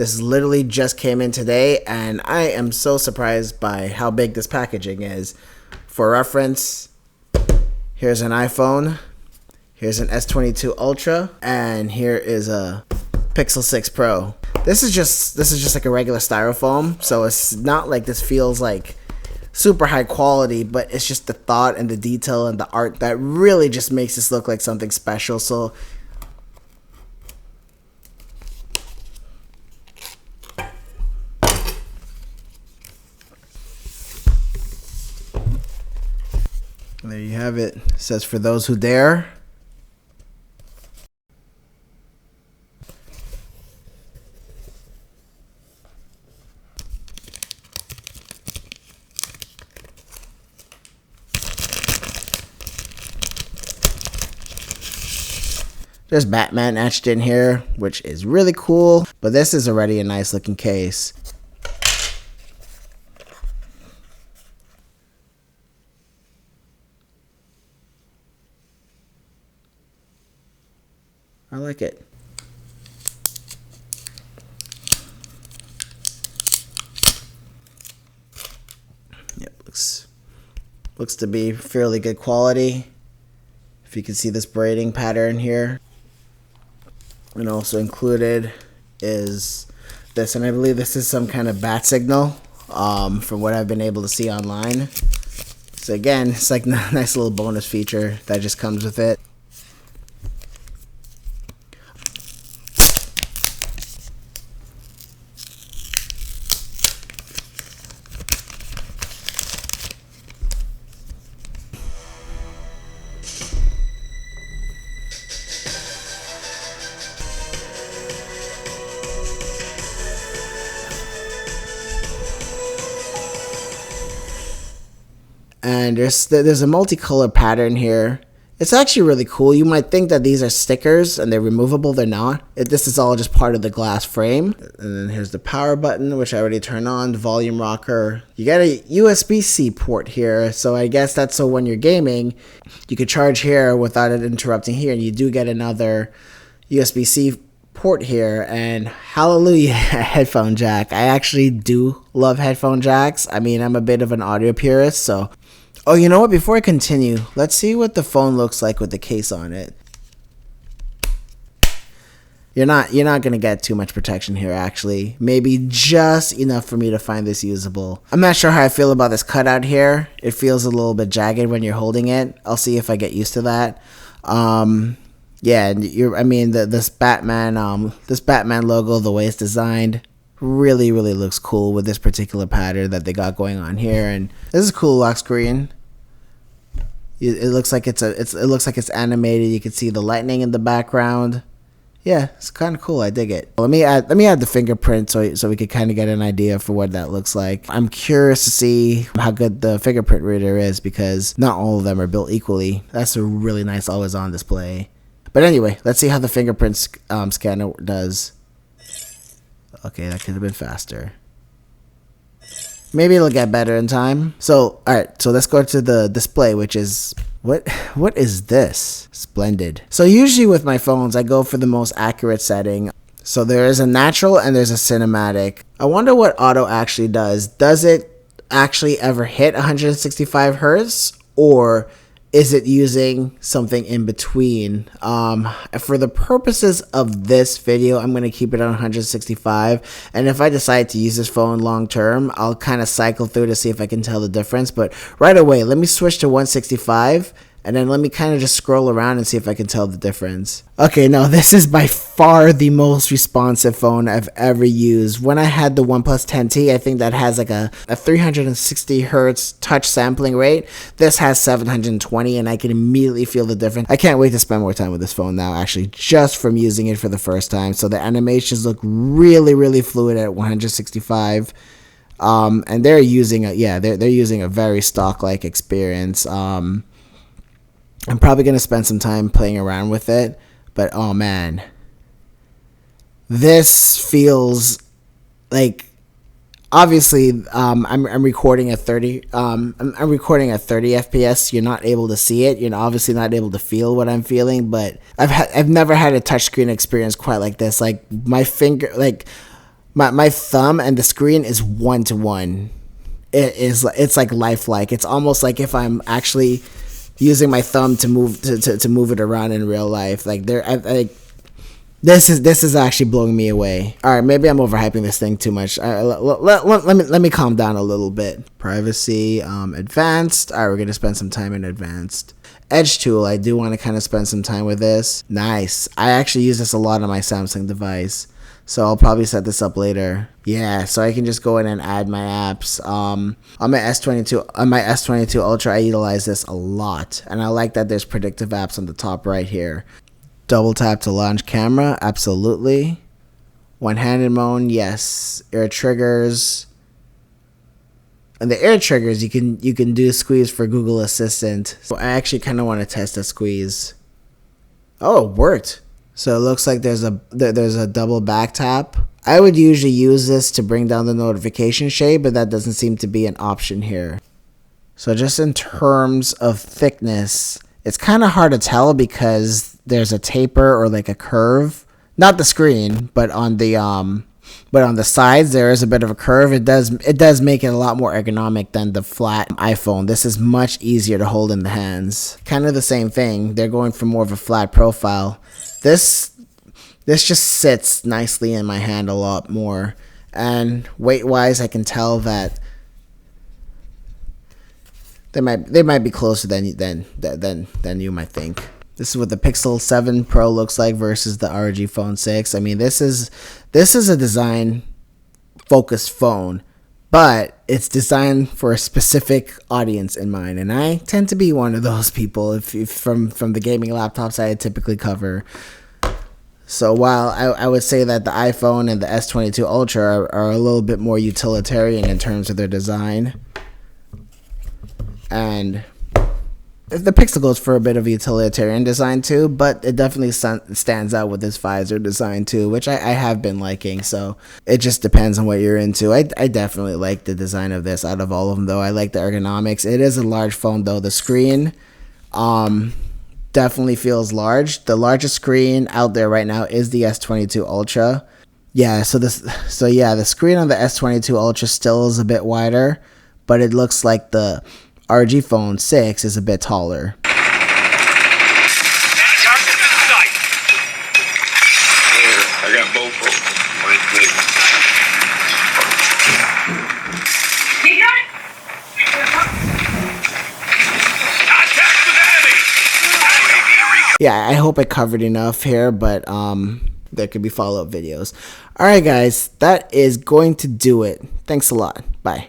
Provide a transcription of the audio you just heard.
This literally just came in today, and I am so surprised by how big this packaging is. For reference, here's an iPhone, here's an S22 Ultra, and here is a Pixel 6 Pro. This is just like a regular styrofoam, so it's not like this feels like super high quality, but it's just the thought and the detail and the art that really just makes this look like something special. So there you have it. It says, "For those who dare." There's Batman etched in here, which is really cool, but this is already a nice looking case. I like it. Yep, looks to be fairly good quality. If you can see this braiding pattern here. And also included is this, and I believe this is some kind of bat signal from what I've been able to see online. So again, it's like a nice little bonus feature that just comes with it. And there's a multicolor pattern here. It's actually really cool. You might think that these are stickers and they're removable. They're not. This is all just part of the glass frame. And then here's the power button, which I already turned on. The volume rocker. You got a USB-C port here. So I guess that's so when you're gaming, you could charge here without it interrupting here. And you do get another USB-C port here. And hallelujah, headphone jack. I actually do love headphone jacks. I mean, I'm a bit of an audio purist, so... Oh, you know what? Before I continue, let's see what the phone looks like with the case on it. You're not gonna get too much protection here, actually. Maybe just enough for me to find this usable. I'm not sure how I feel about this cutout here. It feels a little bit jagged when you're holding it. I'll see if I get used to that. Yeah, and this Batman logo, the way it's designed, really looks cool with this particular pattern that they got going on here. And this is a cool lock screen. It looks like it's animated. You can see the lightning in the background. Yeah, it's kind of cool. I dig it. Let me add the fingerprint so we could kind of get an idea for what that looks like. I'm curious to see how good the fingerprint reader is, because not all of them are built equally. That's a really nice always on display. But anyway, let's see how the fingerprint scanner does. Okay, that could have been faster. Maybe it'll get better in time. So, alright, so let's go to the display, which is... What is this? Splendid. So usually with my phones, I go for the most accurate setting. So there is a natural and there's a cinematic. I wonder what auto actually does. Does it actually ever hit 165 hertz? Or is it using something in between? For the purposes of this video, I'm going to keep it on 165. And if I decide to use this phone long term, I'll kind of cycle through to see if I can tell the difference. But right away, let me switch to 165. And then let me kind of just scroll around and see if I can tell the difference. Okay, no, this is by far the most responsive phone I've ever used. When I had the OnePlus 10T, I think that has like a 360 hertz touch sampling rate. This has 720, and I can immediately feel the difference. I can't wait to spend more time with this phone now, actually, just from using it for the first time. So the animations look really fluid at 165. And they're using they're using a very stock-like experience. I'm probably going to spend some time playing around with it, but oh man, this feels like, obviously, I'm recording at 30, I'm recording at 30 FPS. You're not able to see it. You're obviously not able to feel what I'm feeling, but I've never had a touchscreen experience quite like this. Like my finger, like My thumb and the screen is 1-to-1. It's like lifelike. It's almost like if I'm actually using my thumb to move to move it around in real life. Like this is actually blowing me away. All right, maybe I'm overhyping this thing too much. Let me calm down a little bit. Privacy, advanced. All right, we're gonna spend some time in advanced. Edge tool. I do want to kind of spend some time with this. Nice. I actually use this a lot on my Samsung device, so I'll probably set this up later. Yeah, so I can just go in and add my apps. On my S22 Ultra, I utilize this a lot, and I like that there's predictive apps on the top right here. Double tap to launch camera, absolutely. One-handed mode, yes. Air triggers. And the air triggers, you can do squeeze for Google Assistant. So I actually kind of want to test a squeeze. Oh, it worked. So it looks like there's a double back tap. I would usually use this to bring down the notification shade, but that doesn't seem to be an option here. So just in terms of thickness, it's kind of hard to tell because there's a taper or like a curve. Not the screen, but on the sides there is a bit of a curve. It does make it a lot more ergonomic than the flat iPhone. This is much easier to hold in the hands. Kind of the same thing. They're going for more of a flat profile. This just sits nicely in my hand a lot more. And weight wise, I can tell that they might be closer than you might think. This is what the Pixel 7 Pro looks like versus the ROG Phone 6. I mean, this is a design focused phone, but it's designed for a specific audience in mind, and I tend to be one of those people. If from the gaming laptops I typically cover. So while I would say that the iPhone and the S22 Ultra are a little bit more utilitarian in terms of their design, and the Pixel goes for a bit of utilitarian design too, but it definitely stands out with this visor design too, which I have been liking. So it just depends on what you're into. I definitely like the design of this out of all of them, though. I like the ergonomics. It is a large phone, though. The screen definitely feels large. The largest screen out there right now is the S22 Ultra. Yeah, so the screen on the S22 Ultra still is a bit wider, but it looks like the ROG Phone 6 is a bit taller. I got both of them. Yeah, I hope I covered enough here, but there could be follow-up videos. All right, guys, that is going to do it. Thanks a lot. Bye.